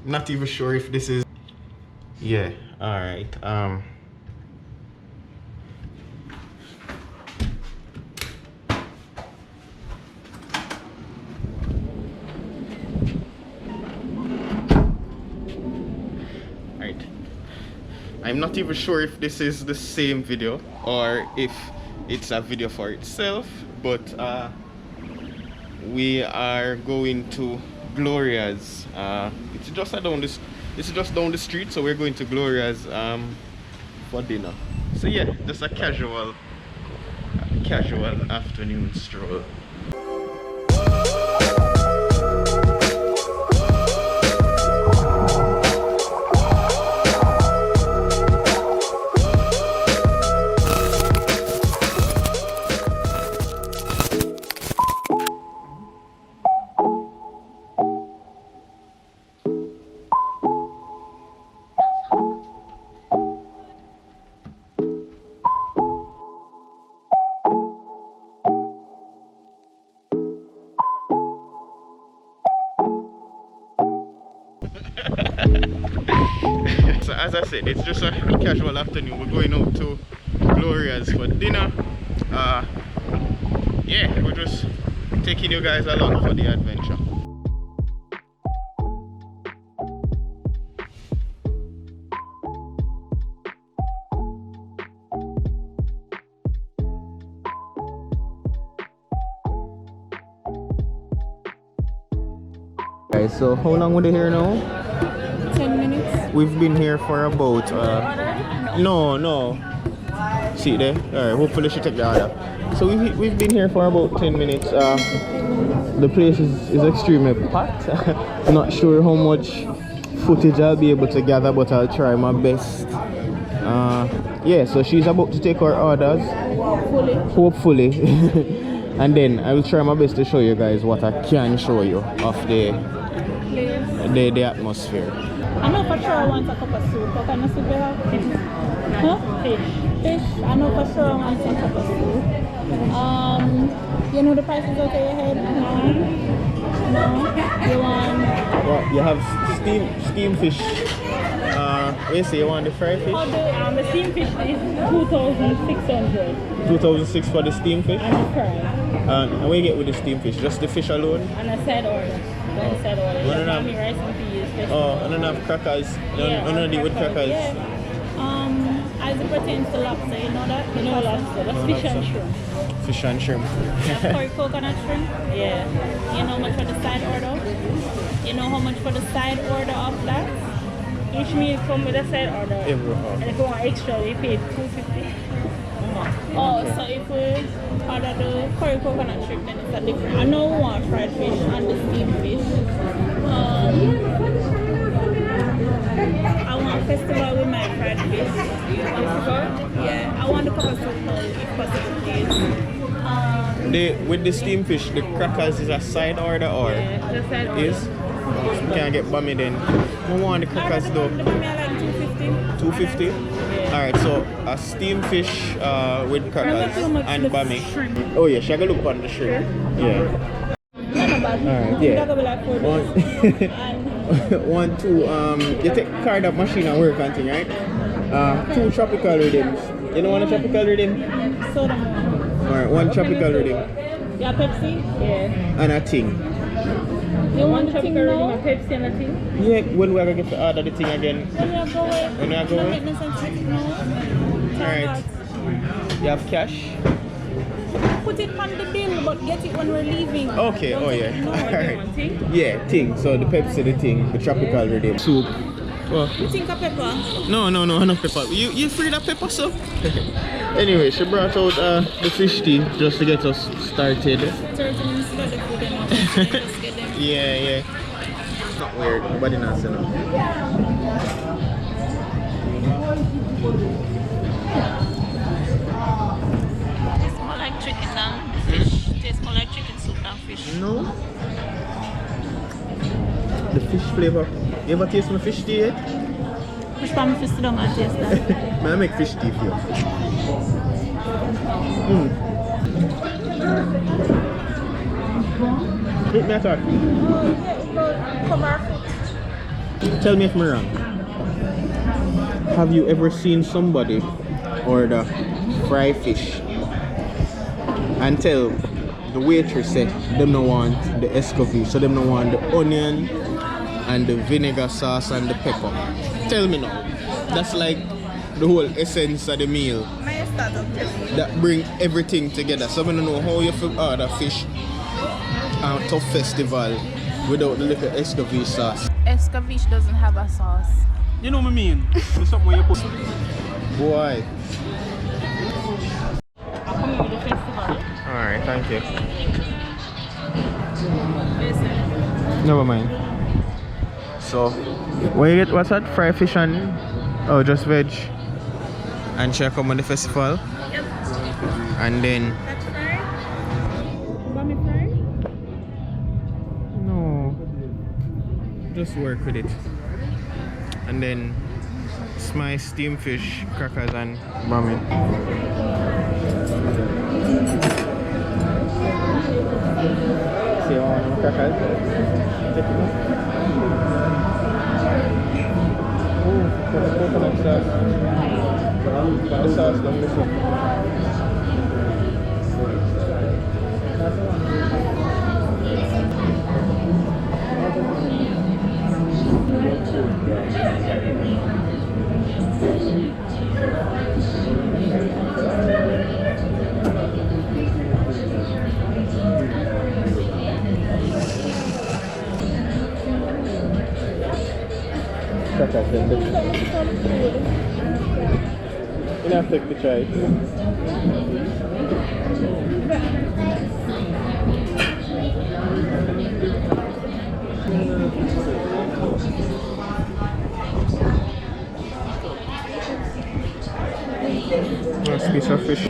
Not even sure if this is. Yeah. All right. I'm not even sure if this is the same video or if it's a video for itself, but we are going to Glorias. It's just down the street, so we're going to Glorias for dinner. So yeah, just a casual afternoon stroll. So as I said, it's just a casual afternoon. We're going out to Glorias for dinner. Yeah, we're just taking you guys along for the adventure. Guys, so how long were they here now? 10 minutes. We've been here for about no. See there? Alright, hopefully she take the order. So we've been here for about 10 minutes. The place is extremely packed. Not sure how much footage I'll be able to gather, but I'll try my best. Yeah, so she's about to take her orders. Hopefully. And then I will try my best to show you guys what I can show you of the atmosphere. I know for sure I want a cup of soup. What kind of soup you have? Huh? Fish. I know for sure I want some cup of soup. You know the prices okay your head? No? You want? Well, you have steam fish. What you say, you want the fried fish? Oh, the steam fish is 2,600. 2,600 for the steam fish? And the fry. And what you get with the steam fish? Just the fish alone? And a side order. One side order. You don't have rice and peas. Oh, I don't have crackers. I don't deal with crackers. Yeah. As it pertains to lobster, you know that? You know lobster. That's fish and shrimp. Fish and shrimp. For coconut shrimp? Yeah. You know how much for the side order? You know how much for the side order of that? Each meal come with a side order. And if you want extra, you pay $2.50. Oh, so if we order the curry coconut shrimp, then it's a different. I know we want fried fish and the steamed fish. I want festival with my fried fish. Yeah, I want the cup of soup now, if possible, please. With the steamed fish, the crackers is a side order or? Yeah, the side order. Is? We can't get bummy then. I want the crackers though. The bummy are like $2.50. 250? Yeah. Alright, so a steamed fish with crackers and bummy. Oh yeah, shall I look on the shrimp? Yeah. Alright, yeah. One, two, you take card up machine and work on thing, right? 2 tropical rhythms. You don't want a tropical rhythm? Soda. Alright, 1 tropical rhythm. Yeah, Pepsi? Yeah. And a thing. You want the tropical rhythm, a Pepsi and a thing? Yeah, when we are going to get to order the thing again. When you are going? Alright. You have cash? Put it on the bill, but get it when we're leaving. Okay, oh yeah. No, alright. Yeah, thing. So the Pepsi, the thing, the tropical rhythm. Soup. Oh. You think of pepper? No, enough pepper. You free that pepper, so? Anyway, she brought out the fish tea just to get us started. 30 minutes to get the food and just get them. Yeah. It's not weird. Nobody knows enough. Tastes more like chicken than fish. Tastes more like chicken soup than fish. No. The fish flavor. You ever taste my fish tea yet? Which one fish don't I taste that? I make fish tea for you. Look me at that. Tell me if I'm wrong. Have you ever seen somebody order fried fish and tell the waitress say them no want the escovitch, so them no want the onion and the vinegar sauce and the pepper? Tell me now. That's like the whole essence of the meal. That bring everything together. So I don't know how you feel order fish at a tough festival without the little escovitch sauce. Escovitch doesn't have a sauce. You know what I mean? It's something where you put. Boy. I'm coming with the festival. Alright, thank you. Listen. Never mind. So, what you get? What's that? Fried fish and oh, just veg. And shall come on the festival. Yep. And then That's fried. Bami fried? no, just work with it. And then sliced steamed fish, crackers, and ramen. See all the crackers? Take it off. Oh, for the coconut sauce. But the sauce don't listen. You have to take the try. Nice piece of fish.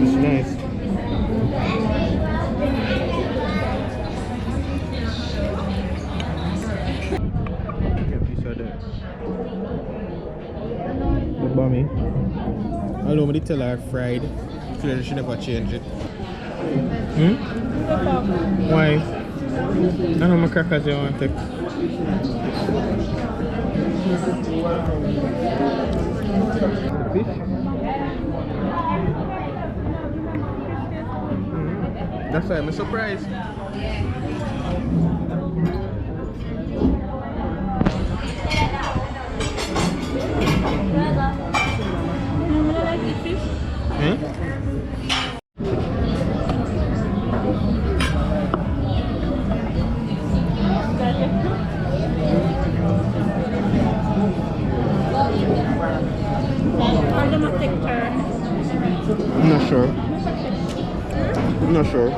It's nice. The bummy. Although I did tell her fried, clearly she never changed it. Why? I know my crackers you want to take. Fish? That's why I'm surprised. I'm not sure. I'm not sure.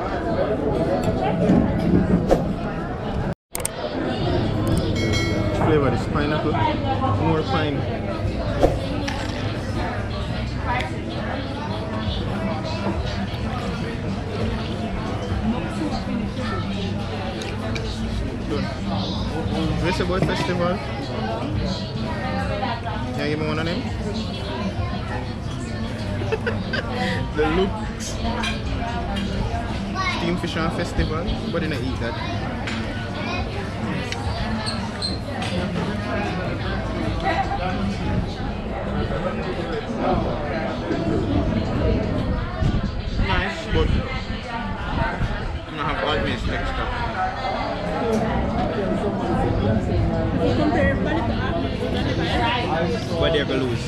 Which flavor is pineapple? More pine. Where's the boy festival? Can you give me one of them? The looks. Steam fish on festival. But didn't eat that. Nice, but I'm gonna have all this texture. But they're gonna lose.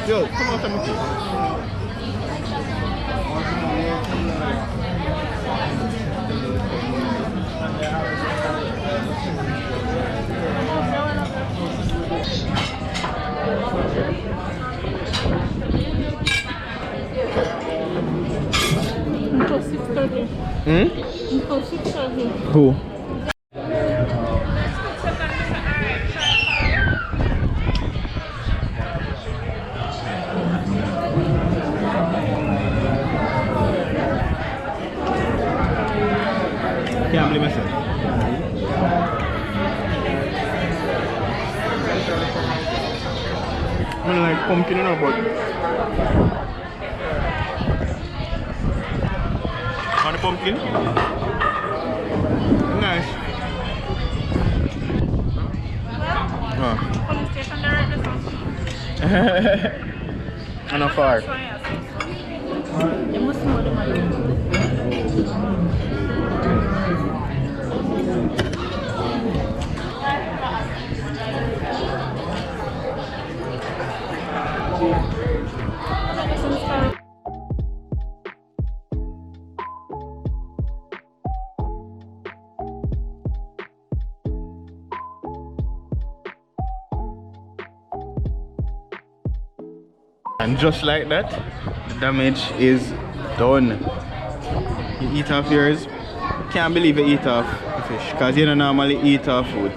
Yo, come on, come on. Until 6:30. Until 6:30. Who? Can't believe myself. pumpkin, you know, but on the pumpkin. Nice. Police station directly. And how far? You must know the money. And just like that, the damage is done. You eat off yours. Can't believe you eat off the fish, because you don't normally eat off food.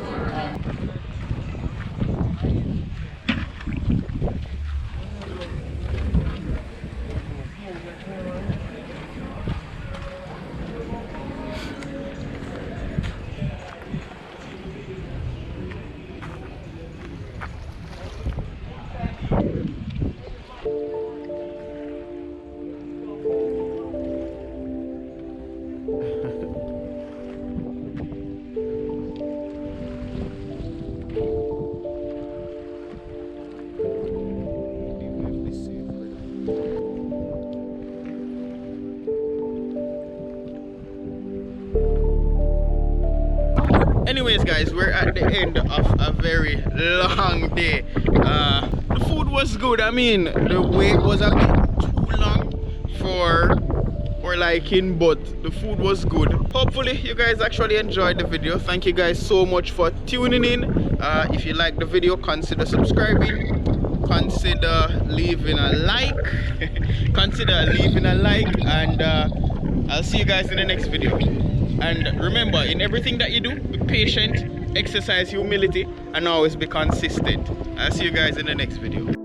Anyways guys, we're at the end of a very long day. The food was good. I mean, the wait was a bit too long for liking, but the food was good. Hopefully you guys actually enjoyed the video. Thank you guys so much for tuning in. If you like the video, consider subscribing, consider leaving a like and I'll see you guys in the next video. And remember, in everything that you do, be patient, exercise humility, and always be consistent. I'll see you guys in the next video.